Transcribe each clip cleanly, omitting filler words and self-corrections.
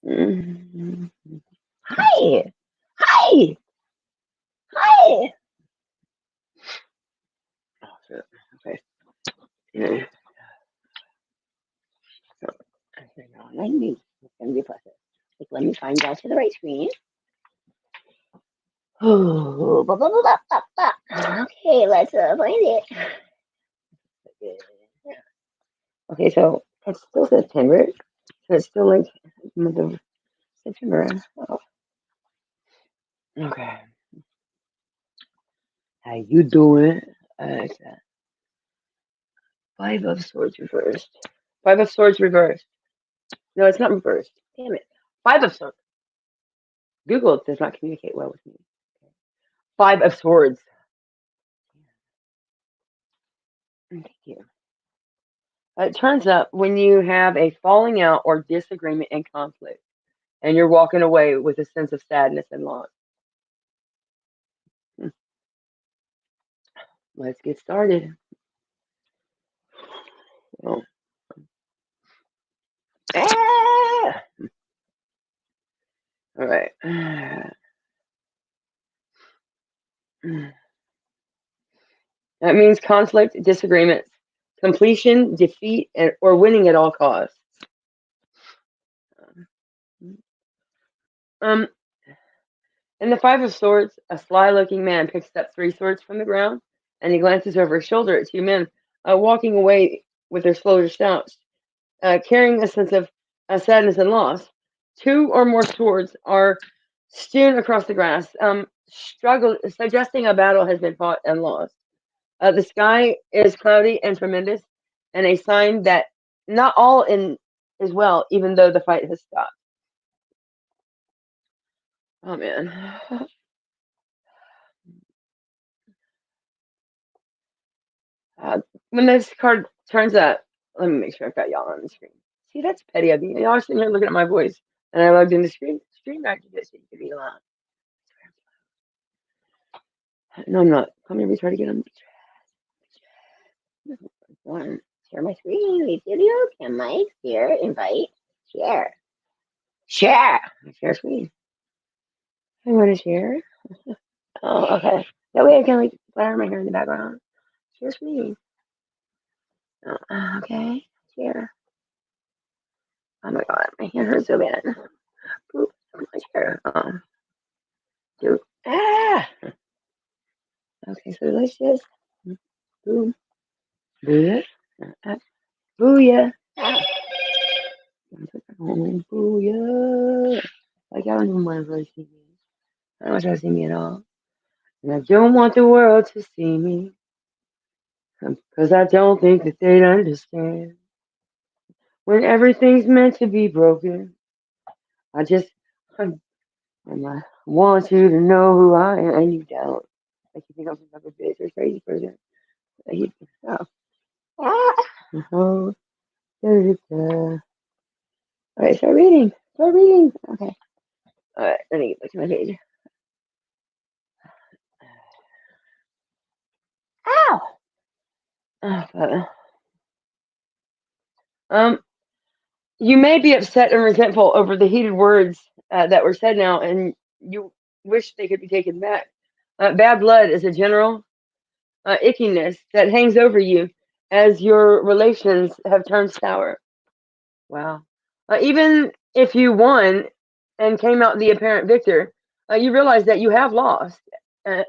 Mhm. Hi. Hi. Hi. Oh, shit. Okay. Yeah. So, okay, now let me. It's gonna be a process. Like, let me find out to the right screen. Oh, blah, blah, blah, blah, blah, blah. Okay, let's find it. Okay, yeah. Okay, so it's still September. So it's still like month of September. Oh, okay. How you doing? It's Five of Swords reversed. Five of Swords reversed. No, it's not reversed. Damn it. Five of Swords. Google does not communicate well with me. Five of Swords. Thank you. It turns up when you have a falling out or disagreement and conflict, and you're walking away with a sense of sadness and loss. Hmm. Let's get started. Oh. Ah! All right. That means conflict, disagreements, completion, defeat, or winning at all costs. Um, in the Five of Swords, a sly-looking man picks up three swords from the ground, and he glances over his shoulder at two men walking away with their shoulders slouched, carrying a sense of sadness and loss. Two or more swords are strewn across the grass, suggesting a battle has been fought and lost. The sky is cloudy and tremendous, and a sign that not all in is well, even though the fight has stopped. Oh man. When this card turns up, let me make sure I've got y'all on the screen. See, that's petty of me. Y'all are sitting here looking at my voice, and I logged in the screen back to this so you can be loud. No, I'm not. Come here, we try to get on. One. Share my screen. Leave video. Can mic. Share. Invite. Share. Share. Share screen. I want to share. Oh, okay. That way I can like flatter my hair in the background. Share screen. Okay. Share. Oh my god, my hand hurts so bad. Boop. My chair. Dude. Ah. Okay, so let's just boom. Booyah. Booyah. Booyah. Like I don't even want to really see me. I don't want you to see me at all. And I don't want the world to see me. Because I don't think that they'd understand. When everything's meant to be broken. I just I want you to know who I am. And you don't. Like you think I'm some type of bitch or crazy person. Like you oh. Ah. Oh. Alright, start reading. Start reading. Okay. Alright, let me get back to my page. Ow! Oh, you may be upset and resentful over the heated words that were said now, and you wish they could be taken back. Bad blood is a general ickiness that hangs over you as your relations have turned sour. Wow. Even if you won and came out the apparent victor, you realize that you have lost uh,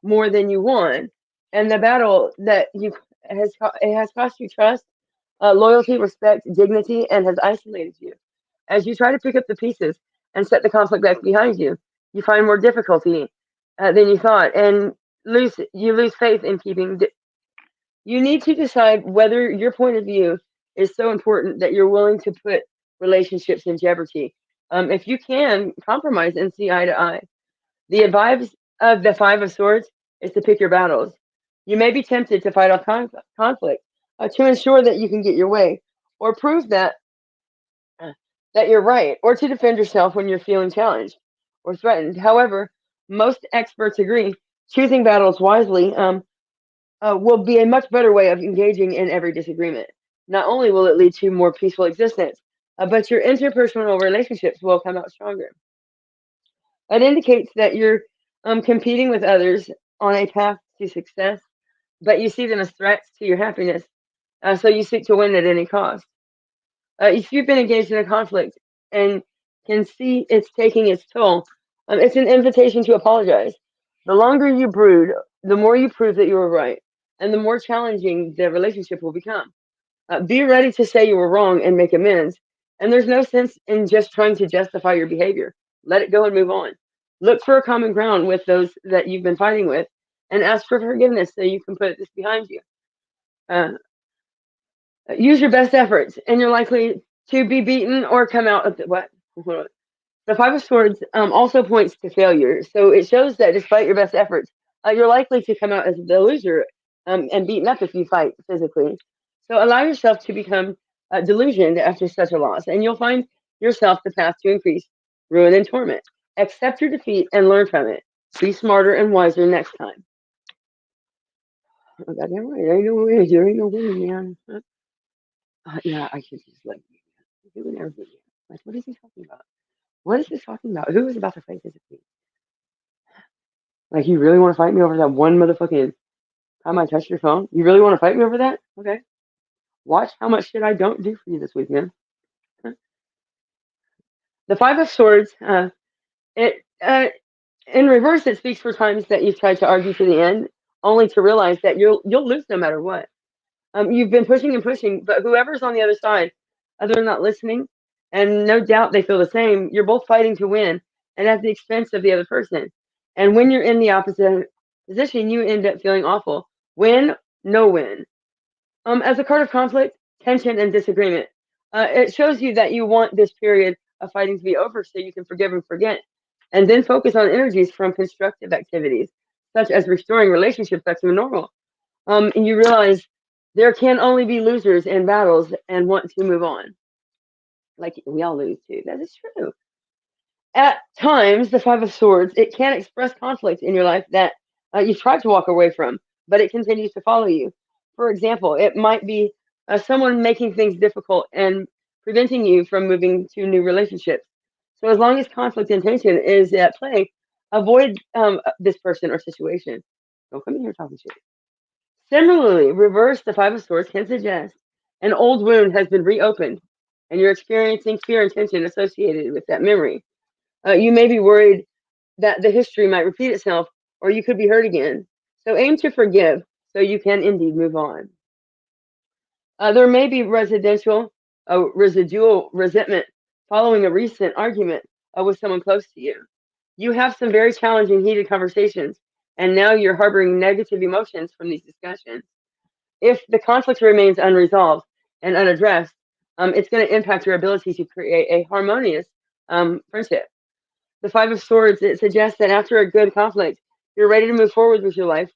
more than you won, and the battle that you it has cost you trust, loyalty, respect, dignity, and has isolated you. As you try to pick up the pieces and set the conflict back behind you, you find more difficulty than you thought, and you lose faith in keeping. You need to decide whether your point of view is so important that you're willing to put relationships in jeopardy. If you can compromise and see eye to eye, the advice of the Five of Swords is to pick your battles. You may be tempted to fight off conflict to ensure that you can get your way, or prove that you're right, or to defend yourself when you're feeling challenged or threatened. However, most experts agree choosing battles wisely will be a much better way of engaging in every disagreement. Not only will it lead to more peaceful existence, but your interpersonal relationships will come out stronger. It indicates that you're competing with others on a path to success, but you see them as threats to your happiness, so you seek to win at any cost. If you've been engaged in a conflict and can see it's taking its toll, it's an invitation to apologize. The longer you brood, the more you prove that you were right, and the more challenging the relationship will become. Be ready to say you were wrong and make amends. And there's no sense in just trying to justify your behavior. Let it go and move on. Look for a common ground with those that you've been fighting with and ask for forgiveness so you can put this behind you. Uh, Use your best efforts, and you're likely to be beaten or come out of the what? Hold on. The Five of Swords also points to failure, so it shows that despite your best efforts, you're likely to come out as the loser and beaten up if you fight physically. So allow yourself to become delusioned after such a loss, and you'll find yourself the path to increase ruin and torment. Accept your defeat and learn from it. Be smarter and wiser next time. Oh, goddamn right, there ain't no way, there ain't no way, man. Yeah, I should just like doing everything. Like, what is he talking about? What is this talking about? Who is about to fight physically? Like, you really want to fight me over that one motherfucking time I touched your phone? You really want to fight me over that? Okay. Watch how much shit I don't do for you this week, man. The Five of Swords, it in reverse, it speaks for times that you've tried to argue to the end, only to realize that you'll lose no matter what. You've been pushing and pushing, but whoever's on the other side, they're not listening, and no doubt they feel the same. You're both fighting to win, and at the expense of the other person. And when you're in the opposite position, you end up feeling awful. Win, no win. As a card of conflict, tension, and disagreement, it shows you that you want this period of fighting to be over so you can forgive and forget, and then focus on energies from constructive activities, such as restoring relationships back to normal. And you realize there can only be losers in battles and want to move on. Like we all lose too. That is true. At times, the Five of Swords, it can express conflict in your life that you've tried to walk away from, but it continues to follow you. For example, it might be someone making things difficult and preventing you from moving to new relationships. So as long as conflict and tension is at play, avoid this person or situation. Don't come in here talking shit. Similarly, reverse the Five of Swords can suggest an old wound has been reopened and you're experiencing fear and tension associated with that memory. You may be worried that the history might repeat itself or you could be hurt again. So aim to forgive so you can indeed move on. There may be residual resentment following a recent argument with someone close to you. You have some very challenging, heated conversations, and now you're harboring negative emotions from these discussions. If the conflict remains unresolved and unaddressed, it's going to impact your ability to create a harmonious friendship. The Five of Swords, it suggests that after a good conflict, you're ready to move forward with your life.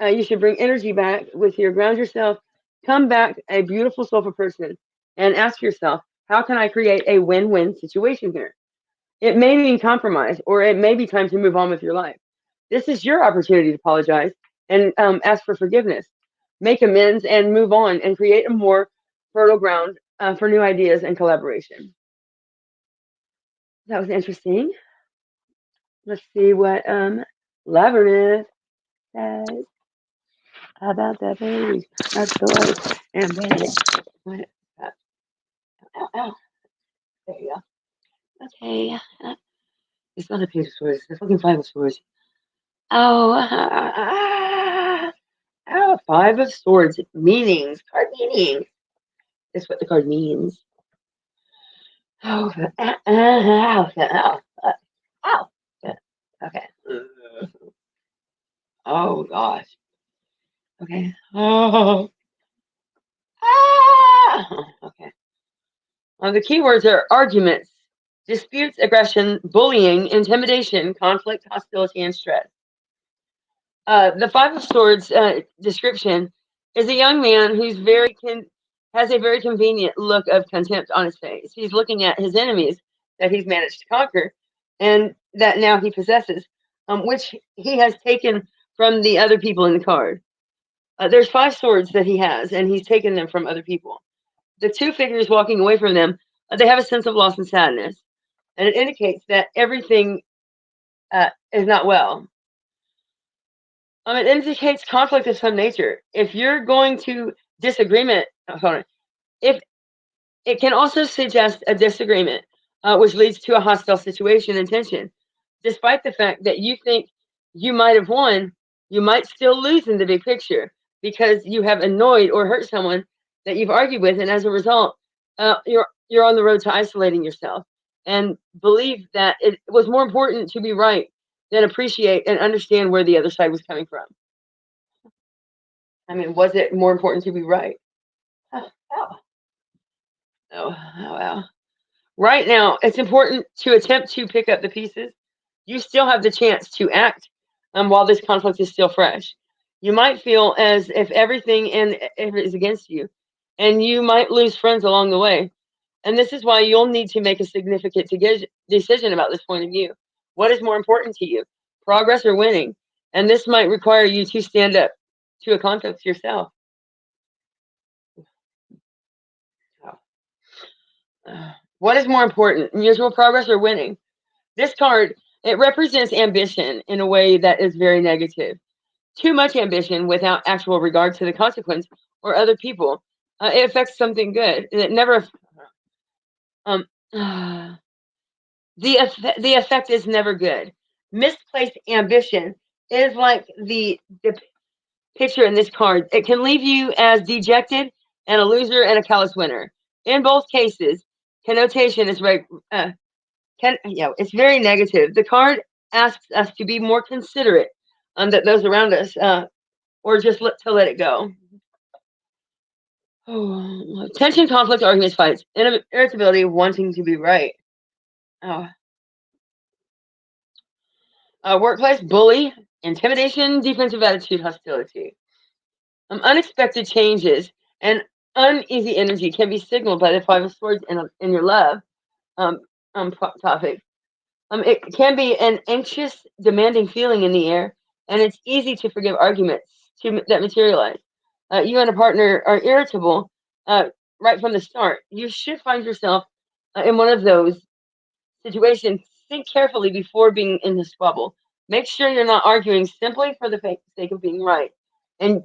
You should bring energy back with your ground yourself, come back a beautiful, soulful person, and ask yourself, how can I create a win-win situation here? It may mean compromise, or it may be time to move on with your life. This is your opportunity to apologize and ask for forgiveness, make amends, and move on and create a more fertile ground for new ideas and collaboration. That was interesting. Let's see what Labyrinth says about the page of swords and bandit. What? Ow, ow. There you go. Okay. It's not a page of swords. It's a fucking Five of Swords. Oh, Five of Swords meanings. Card meanings. That's what the card means. Oh, ow. Okay. Oh gosh. Okay. Oh. Okay. The keywords are arguments, disputes, aggression, bullying, intimidation, conflict, hostility, and stress. The Five of Swords description is a young man who's has a very convenient look of contempt on his face. He's looking at his enemies that he's managed to conquer and that now he possesses, which he has taken from the other people in the card. There's five swords that he has, and he's taken them from other people. The two figures walking away from them They have a sense of loss and sadness, and it indicates that everything is not well. It indicates conflict of some nature. If you're going to disagreement, hold on. If it can also suggest a disagreement, which leads to a hostile situation and tension. Despite the fact that you think you might have won, you might still lose in the big picture because you have annoyed or hurt someone that you've argued with, and as a result, you're on the road to isolating yourself and believe that it was more important to be right than appreciate and understand where the other side was coming from. Was it more important to be right? Oh, oh, wow. Right now, it's important to attempt to pick up the pieces. You still have the chance to act while this conflict is still fresh. You might feel as if everything is against you, and you might lose friends along the way. And this is why you'll need to make a significant decision about this point of view. What is more important to you, progress or winning? And this might require you to stand up to a conflict yourself. What is more important, mutual progress or winning? This card, it represents ambition in a way that is very negative. Too much ambition without actual regard to the consequence or other people. It affects something good. It never. Um, the effect is never good. Misplaced ambition is like the picture in this card. It can leave you as dejected and a loser and a callous winner. In both cases, connotation is right. It's very negative. The card asks us to be more considerate that those around us, or just to let it go. Oh, tension, conflict, arguments, fights, irritability, wanting to be right. Oh. Workplace, bully, intimidation, defensive attitude, hostility. Unexpected changes and uneasy energy can be signaled by the Five of Swords in your love um, topic. It can be an anxious, demanding feeling in the air, and it's easy to forgive arguments that materialize. You and a partner are irritable right from the start. You should find yourself in one of those situations. Think carefully before being in the squabble. Make sure you're not arguing simply for the sake of being right, and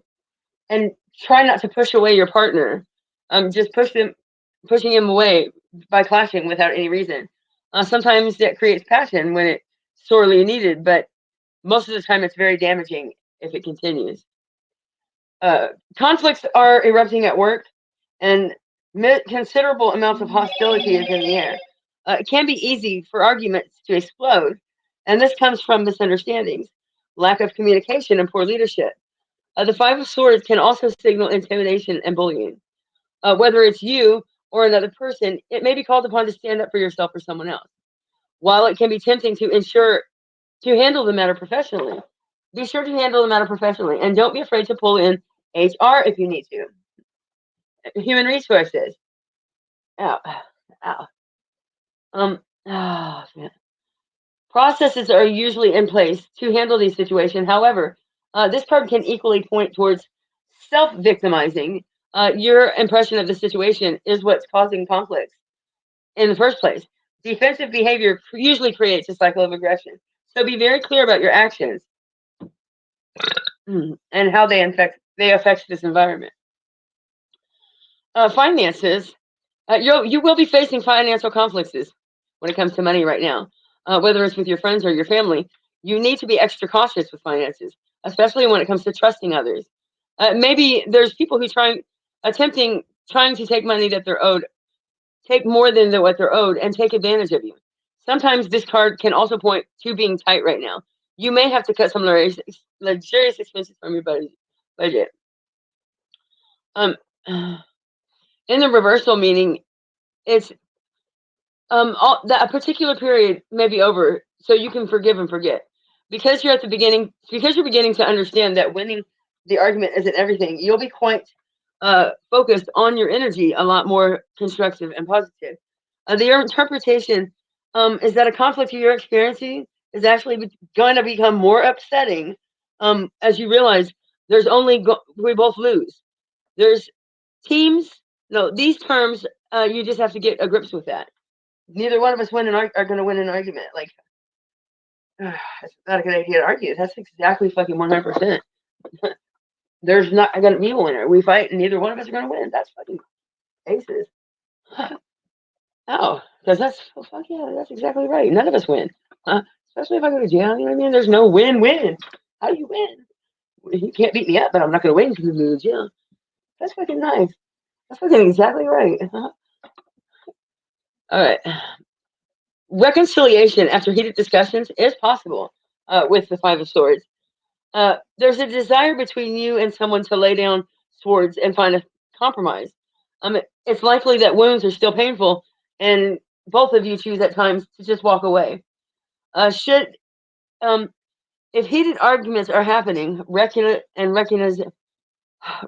and try not to push away your partner. Just pushing him away by clashing without any reason. Sometimes that creates passion when it's sorely needed, but most of the time it's very damaging if it continues. Conflicts are erupting at work, and considerable amounts of hostility is in the air. It can be easy for arguments to explode, and this comes from misunderstandings, lack of communication, and poor leadership. The Five of Swords can also signal intimidation and bullying. Whether it's you or another person, it may be called upon to stand up for yourself or someone else. While it can be tempting to handle the matter professionally, be sure to handle the matter professionally, and don't be afraid to pull in HR if you need to. Human resources. Ow, ow. Man. Processes are usually in place to handle these situations. However, this card can equally point towards self-victimizing. Your impression of the situation is what's causing conflicts in the first place. Defensive behavior usually creates a cycle of aggression. So be very clear about your actions and how they affect this environment. Finances. You will be facing financial conflicts when it comes to money right now. Whether it's with your friends or your family, you need to be extra cautious with finances, especially when it comes to trusting others. Maybe there's people who trying to take money that they're owed, take more than what they're owed, and take advantage of you. Sometimes this card can also point to being tight right now. You may have to cut some luxurious expenses from your budget. Um, in the reversal meaning, it's that a particular period may be over, so you can forgive and forget. Because you're beginning to understand that winning the argument isn't everything. You'll be quite focused on your energy, a lot more constructive and positive. The interpretation is that a conflict you're experiencing is actually going to become more upsetting as you realize we both lose. There's teams No, these terms, you just have to get a grips with that. Neither one of us are going to win an argument. Like, it's not a good idea to argue. That's exactly fucking 100%. There's not going to be a winner. We fight, and neither one of us are going to win. That's fucking aces. Oh, because fuck yeah, that's exactly right. None of us win. Especially if I go to jail. You know what I mean? There's no win-win. How do you win? You can't beat me up, but I'm not going to win because you go to jail. That's fucking nice. That's fucking exactly right. All right. Reconciliation after heated discussions is possible with the Five of Swords. There's a desire between you and someone to lay down swords and find a compromise. It's likely that wounds are still painful, and both of you choose at times to just walk away. If heated arguments are happening,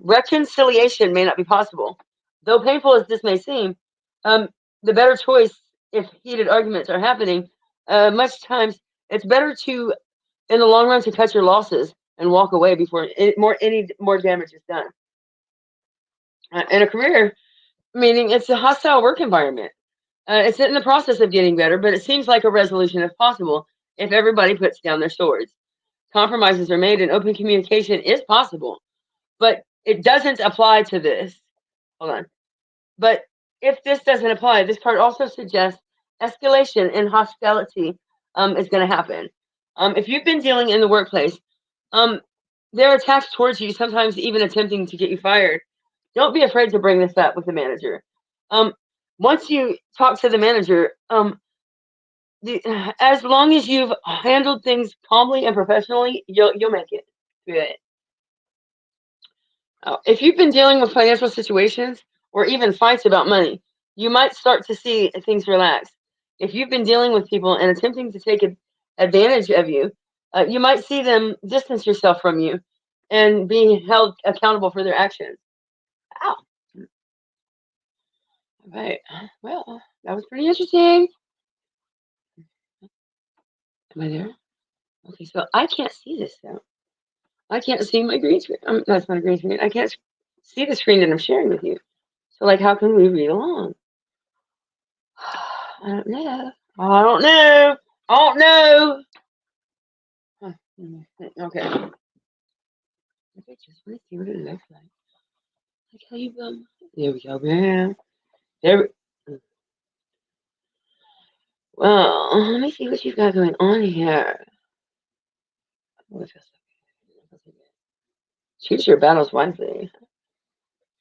reconciliation may not be possible. Though painful as this may seem, the better choice if heated arguments are happening, much times it's better to, in the long run, to cut your losses and walk away before any more damage is done. In a career, meaning it's a hostile work environment. It's in the process of getting better, but it seems like a resolution is possible if everybody puts down their swords. Compromises are made and open communication is possible, but it doesn't apply to this. Hold on. But if this doesn't apply, this card also suggests escalation and hostility is going to happen. If you've been dealing in the workplace, there are attacks towards you, sometimes even attempting to get you fired. Don't be afraid to bring this up with the manager. Once you talk to the manager, as long as you've handled things calmly and professionally, you'll make it through it. If you've been dealing with financial situations or even fights about money, you might start to see things relax. If you've been dealing with people and attempting to take advantage of you, you might see them distance yourself from you and being held accountable for their actions. Ow. All right. Well, that was pretty interesting. Am I there? Okay, so I can't see this though. I can't see my green screen. That's not a green screen. I can't see the screen that I'm sharing with you. So, like, how can we read along? I don't know. I don't know. I don't know. Okay. I just want to see what it looks like. Okay, there we go, man. Well, let me see what you've got going on here. Choose your battles wisely.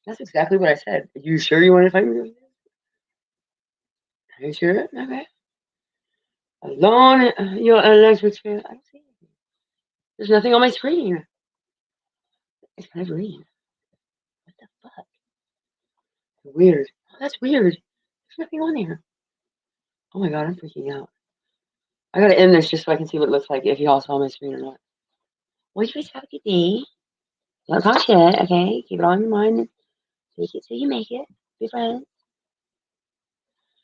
That's exactly what I said. Are you sure you want to fight me? Are you sure? Okay. Alone, your electric screen. I don't see anything. There's nothing on my screen. It's kind of green. What the fuck? Weird. That's weird. There's nothing on here. Oh my god, I'm freaking out. I gotta end this just so I can see what it looks like if y'all saw my screen or not. Well, you guys have a good day. Don't talk shit, okay? Keep it on your mind. Take it till you make it. Be friends.